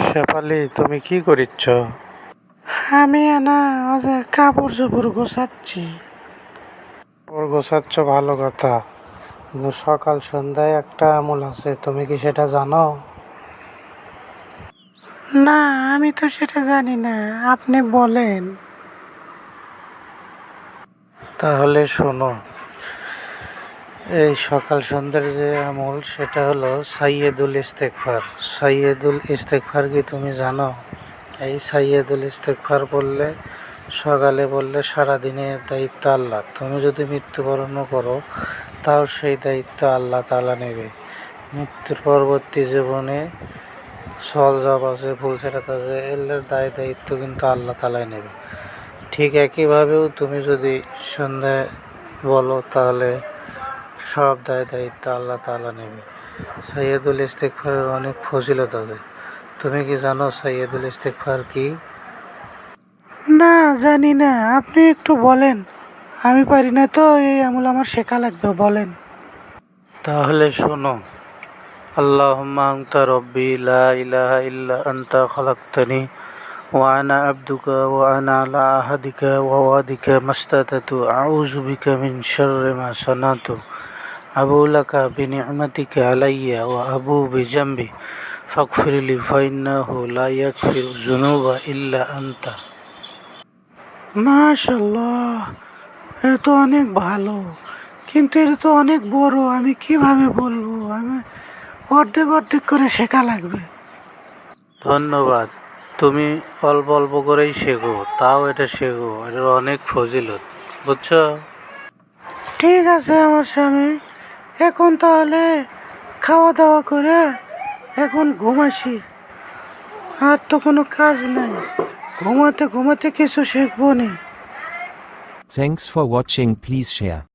শেফালি, তুমি কি করিচ্ছ? আমি না ওই যে কাপড় চোপড় গোছাচ্ছি। কাপড় গোছাচ্ছ, ভালো কথা, কিন্তু সকাল সন্ধ্যায় একটা আমল আছে, তুমি কি সেটা জানো? না, আমি তো সেটা জানি না, আপনি বলেন। তাহলে শোনো, এই সকাল সন্ধ্যার যে আমল সেটা হলো সাইয়্যেদুল ইস্তেগফার। সাইয়্যেদুল ইস্তেগফার কি তুমি জানো? এই সাইয়্যেদুল ইস্তেগফার বললে, সকালে বললে সারাদিনের দায়িত্ব আল্লাহ। তুমি যদি মৃত্যুবরণও করো তাও সেই দায়িত্ব আল্লাহ তাআলা নেবে। মৃত্যুর পরবর্তী জীবনে সল জব আছে, ভুল ছেড়াতে আছে, এর দায়িত্ব কিন্তু আল্লাহ তাআলাই নেবে। ঠিক একইভাবেও তুমি যদি সন্ধ্যায় বলো তাহলে সব দায়িত্ব আল্লাহ তাআলা নেবে। সাইয়্যেদুল ইস্তেগফারের অনেক ফজিলত আছে। তুমি কি জানো সাইয়্যেদুল ইস্তেগফার কি? না, জানি না, আপনি একটু বলেন। আমি পারি না তো, এই আমল আমার শেখা লাগবে, বলেন। তাহলে শোনো, আল্লাহুম্মা আনতা রব্বি লা ইলাহা ইল্লা আনতা খালাকতানি ওয়া আনা আবদুকা ওয়া আনা আলা আহাদিকা ওয়া ওয়াদিকা মাস্তাতাতু আউযু বিকা মিন শাররি মা সানাতু আবু লাকা বিনি'মাতিকা আলাইয়া ওয়া আবু বিজামবি ফাগফিরলি ফাইন্নাহু লা ইয়াগফিরু যুনুবা ইল্লা আনতা। মাশাআল্লাহ, এটা তো অনেক ভালো, কিন্তু এটা তো অনেক বড়, আমি কিভাবে বলবো? আমি অর্ধেক অর্ধেক করে শেখা লাগবে। ধন্যবাদ, তুমি অল্প অল্প করেই শেখো, তাও এটা শেখো, এটার অনেক ফজিলত, বুঝছো? ঠিক আছে আমার স্বামী, এখন তাহলে খাওয়া দাওয়া করে এখন ঘুমাসি, আর তো কোনো কাজ নাই, ঘুমাতে ঘুমাতে কিছু শিখবো নি। Thanks for watching. Please share.